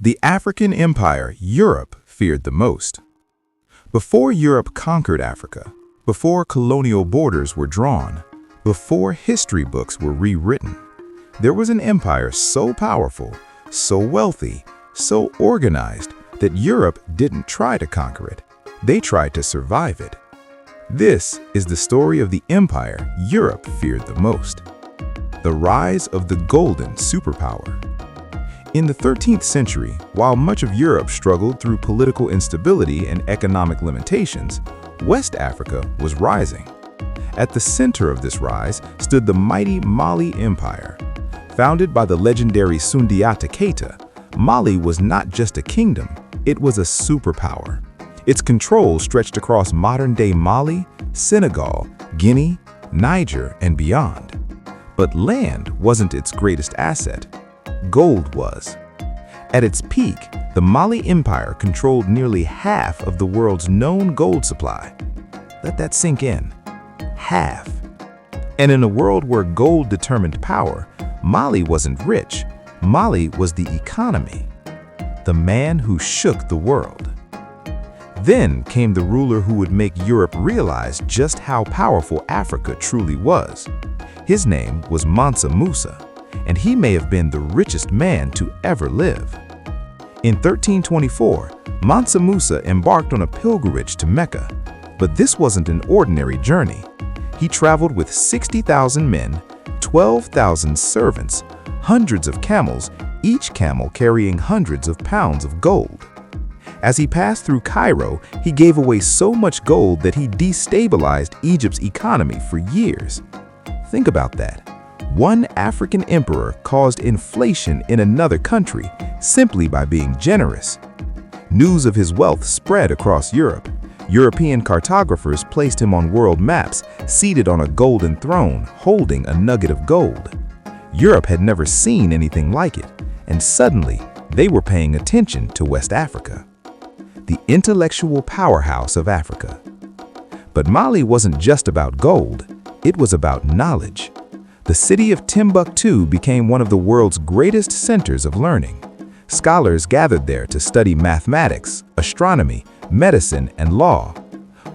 The African empire Europe feared the most. Before Europe conquered Africa, before colonial borders were drawn, before history books were rewritten, there was an empire so powerful, so wealthy, so organized that Europe didn't try to conquer it. They tried to survive it. This is the story of the empire Europe feared the most. The rise of the golden superpower. In the 13th century, while much of Europe struggled through political instability and economic limitations, West Africa was rising. At the center of this rise stood the mighty Mali Empire. Founded by the legendary Sundiata Keita, Mali was not just a kingdom, it was a superpower. Its control stretched across modern-day Mali, Senegal, Guinea, Niger, and beyond. But land wasn't its greatest asset. Gold was. At its peak, the Mali Empire controlled nearly half of the world's known gold supply. Let that sink in. Half. And in a world where gold determined power, Mali wasn't rich. Mali was the economy. The man who shook the world. Then came the ruler who would make Europe realize just how powerful Africa truly was. His name was Mansa Musa, and he may have been the richest man to ever live. In 1324, Mansa Musa embarked on a pilgrimage to Mecca, but this wasn't an ordinary journey. He traveled with 60,000 men, 12,000 servants, hundreds of camels, each camel carrying hundreds of pounds of gold. As he passed through Cairo, he gave away so much gold that he destabilized Egypt's economy for years. Think about that. One African emperor caused inflation in another country simply by being generous. News of his wealth spread across Europe. European cartographers placed him on world maps, seated on a golden throne, holding a nugget of gold. Europe had never seen anything like it, and suddenly they were paying attention to West Africa, the intellectual powerhouse of Africa. But Mali wasn't just about gold, it was about knowledge. The city of Timbuktu became one of the world's greatest centers of learning. Scholars gathered there to study mathematics, astronomy, medicine, and law.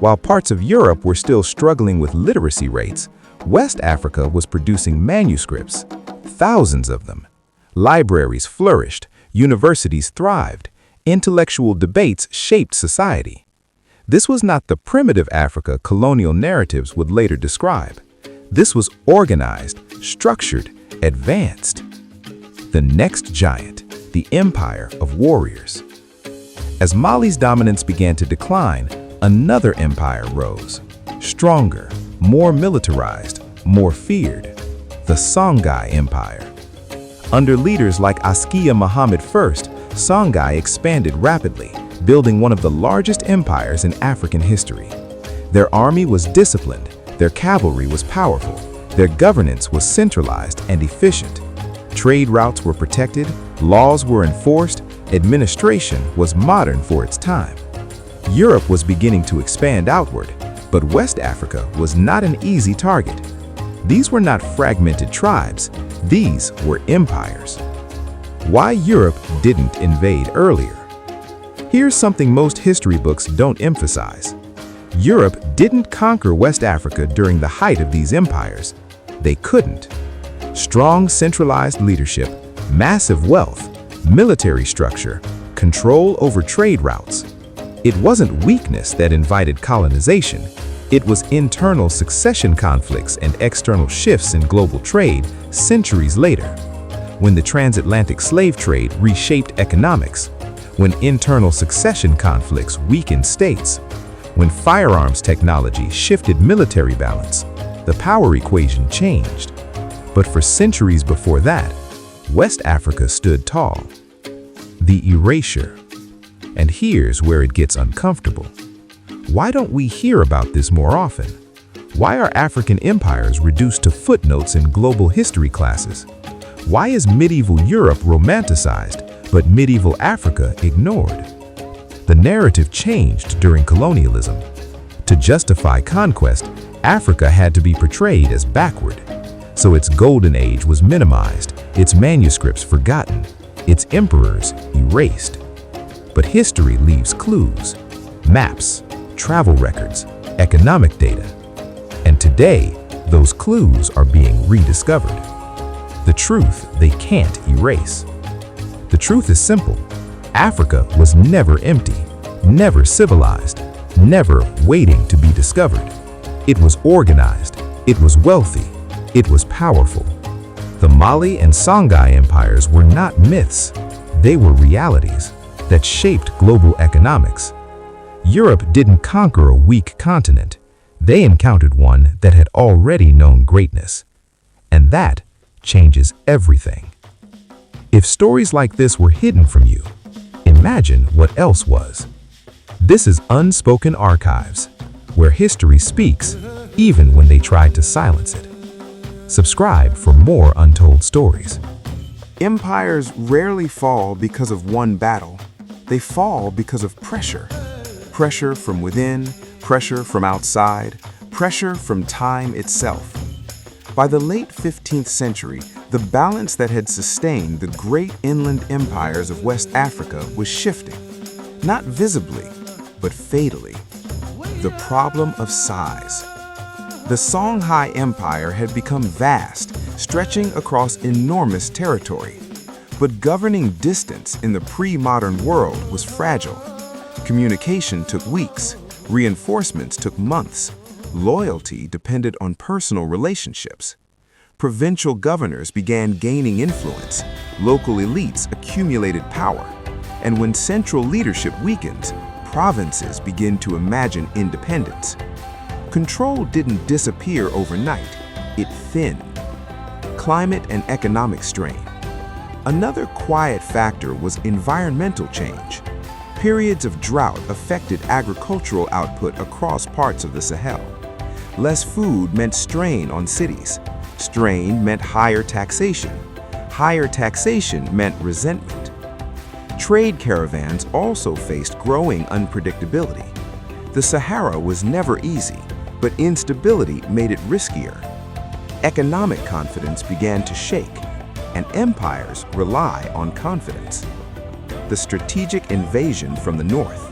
While parts of Europe were still struggling with literacy rates, West Africa was producing manuscripts, thousands of them. Libraries flourished, universities thrived, intellectual debates shaped society. This was not the primitive Africa colonial narratives would later describe. This was organized, structured, advanced. The next giant, the empire of warriors. As Mali's dominance began to decline, another empire rose. Stronger, more militarized, more feared. The Songhai Empire. Under leaders like Askia Muhammad I, Songhai expanded rapidly, building one of the largest empires in African history. Their army was disciplined, their cavalry was powerful, their governance was centralized and efficient. Trade routes were protected, laws were enforced, administration was modern for its time. Europe was beginning to expand outward, but West Africa was not an easy target. These were not fragmented tribes, these were empires. Why Europe didn't invade earlier? Here's something most history books don't emphasize. Europe didn't conquer West Africa during the height of these empires. They couldn't. Strong centralized leadership, massive wealth, military structure, control over trade routes. It wasn't weakness that invited colonization. It was internal succession conflicts and external shifts in global trade centuries later. When the transatlantic slave trade reshaped economics, when internal succession conflicts weakened states, when firearms technology shifted military balance, the power equation changed. But for centuries before that, West Africa stood tall. The erasure. And here's where it gets uncomfortable. Why don't we hear about this more often? Why are African empires reduced to footnotes in global history classes? Why is medieval Europe romanticized, but medieval Africa ignored? The narrative changed during colonialism. To justify conquest, Africa had to be portrayed as backward. So its golden age was minimized, its manuscripts forgotten, its emperors erased. But history leaves clues, maps, travel records, economic data. And today, those clues are being rediscovered. The truth they can't erase. The truth is simple. Africa was never empty, never civilized, never waiting to be discovered. It was organized, it was wealthy, it was powerful. The Mali and Songhai empires were not myths, they were realities that shaped global economics. Europe didn't conquer a weak continent, they encountered one that had already known greatness. And that changes everything. If stories like this were hidden from you, imagine what else was. This is Unspoken Archives, where history speaks even when they tried to silence it. Subscribe for more untold stories. Empires rarely fall because of one battle. They fall because of pressure. Pressure from within, pressure from outside, pressure from time itself. By the late 15th century, the balance that had sustained the great inland empires of West Africa was shifting, not visibly, but fatally. The problem of size. The Songhai Empire had become vast, stretching across enormous territory. But governing distance in the pre-modern world was fragile. Communication took weeks, reinforcements took months, loyalty depended on personal relationships. Provincial governors began gaining influence, local elites accumulated power, and when central leadership weakens, provinces begin to imagine independence. Control didn't disappear overnight, it thinned. Climate and economic strain. Another quiet factor was environmental change. Periods of drought affected agricultural output across parts of the Sahel. Less food meant strain on cities. Strain meant higher taxation. Higher taxation meant resentment. Trade caravans also faced growing unpredictability. The Sahara was never easy, but instability made it riskier. Economic confidence began to shake, and empires rely on confidence. The strategic invasion from the north.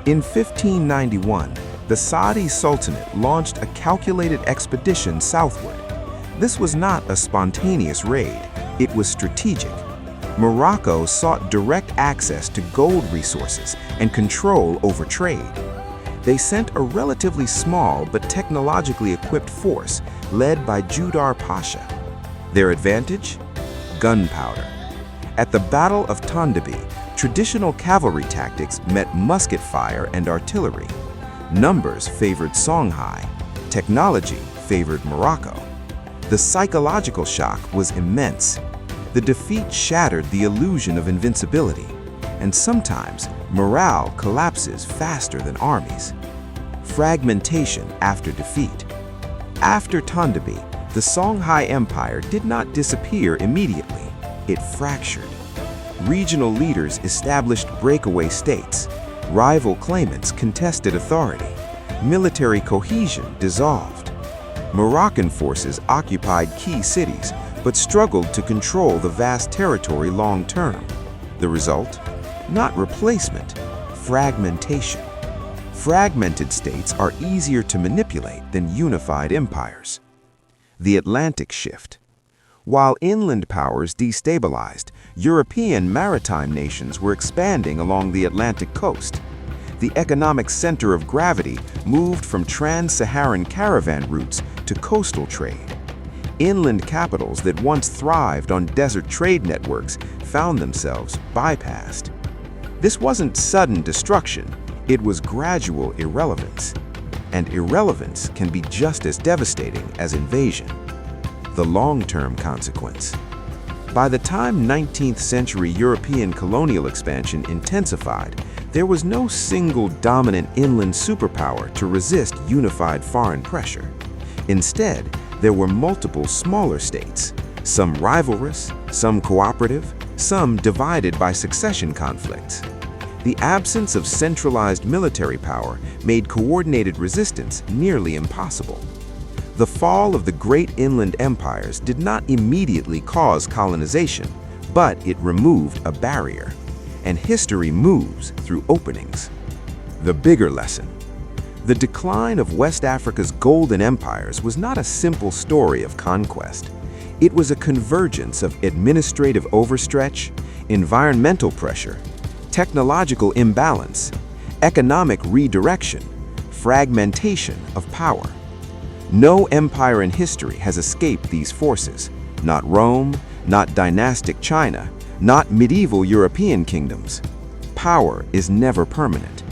In 1591, the Saadi Sultanate launched a calculated expedition southward. This was not a spontaneous raid, it was strategic. Morocco sought direct access to gold resources and control over trade. They sent a relatively small but technologically equipped force led by Judar Pasha. Their advantage? Gunpowder. At the Battle of Tondabi, traditional cavalry tactics met musket fire and artillery. Numbers favored Songhai, technology favored Morocco. The psychological shock was immense. The defeat shattered the illusion of invincibility, and sometimes morale collapses faster than armies. Fragmentation after defeat. After Tondabi, the Songhai Empire did not disappear immediately, it fractured. Regional leaders established breakaway states. Rival claimants contested authority. Military cohesion dissolved. Moroccan forces occupied key cities, but struggled to control the vast territory long-term. The result? Not replacement, fragmentation. Fragmented states are easier to manipulate than unified empires. The Atlantic shift. While inland powers destabilized, European maritime nations were expanding along the Atlantic coast. The economic center of gravity moved from trans-Saharan caravan routes to coastal trade. Inland capitals that once thrived on desert trade networks found themselves bypassed. This wasn't sudden destruction, it was gradual irrelevance. And irrelevance can be just as devastating as invasion. The long-term consequence. By the time 19th century European colonial expansion intensified, there was no single dominant inland superpower to resist unified foreign pressure. Instead, there were multiple smaller states, some rivalrous, some cooperative, some divided by succession conflicts. The absence of centralized military power made coordinated resistance nearly impossible. The fall of the great inland empires did not immediately cause colonization, but it removed a barrier, and history moves through openings. The bigger lesson. The decline of West Africa's golden empires was not a simple story of conquest. It was a convergence of administrative overstretch, environmental pressure, technological imbalance, economic redirection, fragmentation of power. No empire in history has escaped these forces, not Rome, not dynastic China, not medieval European kingdoms. Power is never permanent.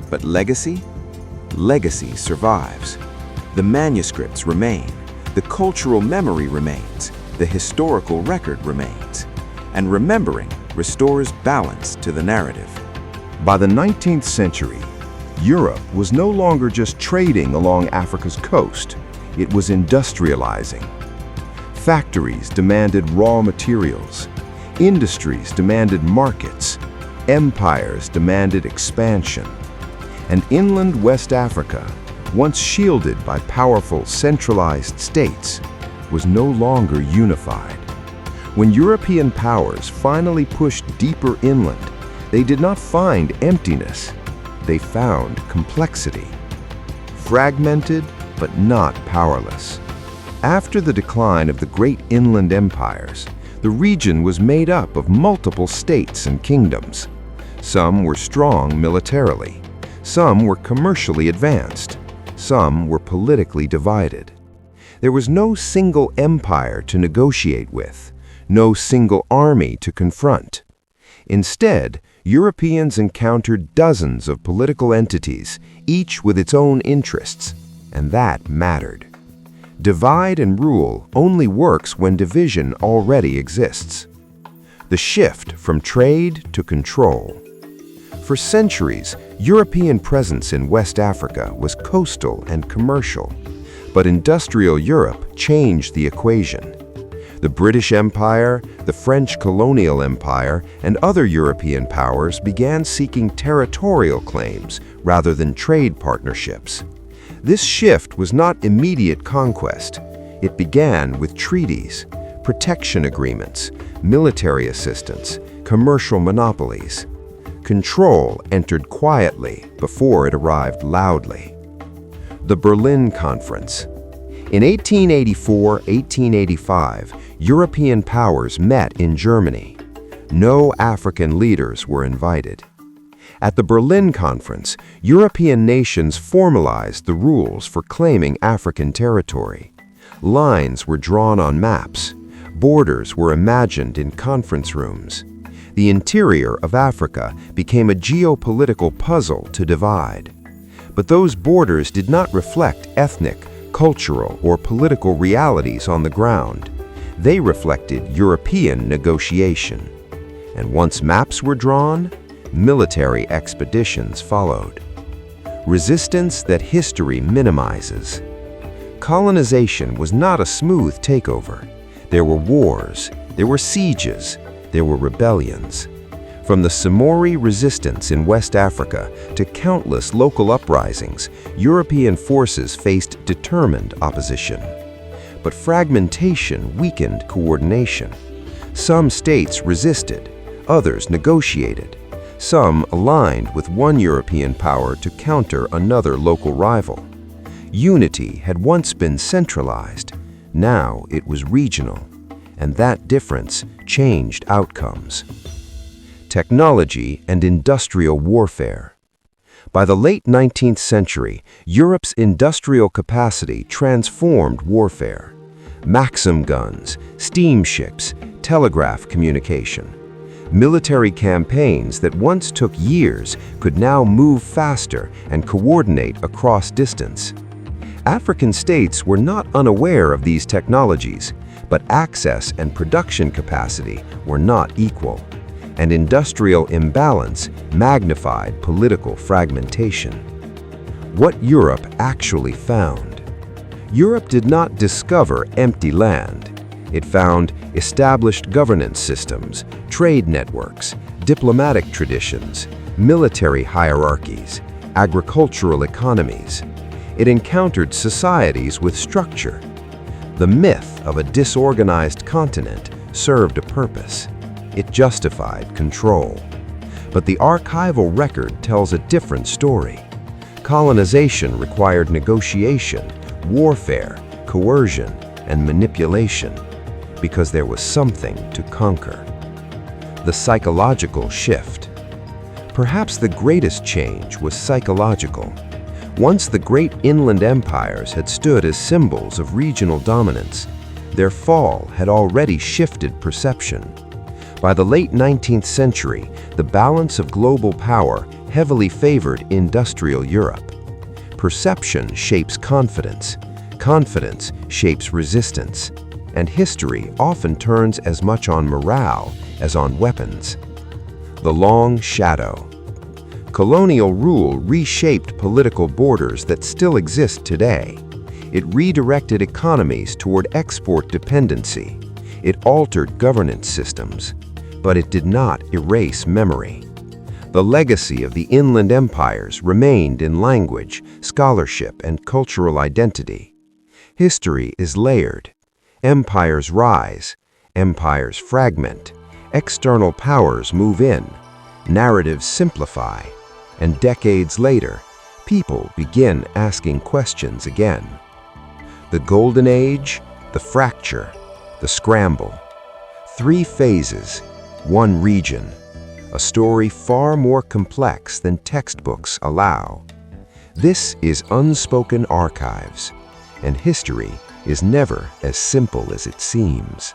But legacy? Legacy survives. The manuscripts remain, the cultural memory remains, the historical record remains, and remembering restores balance to the narrative. By the 19th century, Europe was no longer just trading along Africa's coast, it was industrializing. Factories demanded raw materials, industries demanded markets, empires demanded expansion. And inland West Africa, once shielded by powerful centralized states, was no longer unified. When European powers finally pushed deeper inland, they did not find emptiness, they found complexity. Fragmented, but not powerless. After the decline of the great inland empires, the region was made up of multiple states and kingdoms. Some were strong militarily, some were commercially advanced, some were politically divided. There was no single empire to negotiate with, no single army to confront. Instead, Europeans encountered dozens of political entities, each with its own interests, and that mattered. Divide and rule only works when division already exists. The shift from trade to control. For centuries, European presence in West Africa was coastal and commercial, but industrial Europe changed the equation. The British Empire, the French colonial empire, and other European powers began seeking territorial claims rather than trade partnerships. This shift was not immediate conquest. It began with treaties, protection agreements, military assistance, commercial monopolies. Control entered quietly before it arrived loudly. The Berlin Conference. In 1884-1885, European powers met in Germany. No African leaders were invited. At the Berlin Conference, European nations formalized the rules for claiming African territory. Lines were drawn on maps. Borders were imagined in conference rooms. The interior of Africa became a geopolitical puzzle to divide. But those borders did not reflect ethnic, cultural, or political realities on the ground. They reflected European negotiation. And once maps were drawn, military expeditions followed. Resistance that history minimizes. Colonization was not a smooth takeover. There were wars, there were sieges, there were rebellions. From the Somali resistance in West Africa to countless local uprisings, European forces faced determined opposition. But fragmentation weakened coordination. Some states resisted, others negotiated. Some aligned with one European power to counter another local rival. Unity had once been centralized, now it was regional, and that difference changed outcomes. Technology and industrial warfare. By the late 19th century, Europe's industrial capacity transformed warfare. Maxim guns, steamships, telegraph communication. Military campaigns that once took years could now move faster and coordinate across distance. African states were not unaware of these technologies, but access and production capacity were not equal, and industrial imbalance magnified political fragmentation. What Europe actually found. Europe did not discover empty land. It found established governance systems, trade networks, diplomatic traditions, military hierarchies, agricultural economies. It encountered societies with structure. The myth of a disorganized continent served a purpose. It justified control. But the archival record tells a different story. Colonization required negotiation, warfare, coercion, and manipulation, because there was something to conquer. The psychological shift. Perhaps the greatest change was psychological. Once the great inland empires had stood as symbols of regional dominance, their fall had already shifted perception. By the late 19th century, the balance of global power heavily favored industrial Europe. Perception shapes confidence, confidence shapes resistance, and history often turns as much on morale as on weapons. The long shadow. Colonial rule reshaped political borders that still exist today. It redirected economies toward export dependency. It altered governance systems, but it did not erase memory. The legacy of the inland empires remained in language, scholarship, and cultural identity. History is layered. Empires rise, empires fragment, external powers move in, narratives simplify, and decades later, people begin asking questions again. The Golden Age, the fracture, the scramble. 3 phases, 1 region. A story far more complex than textbooks allow. This is Unspoken Archives, and history is never as simple as it seems.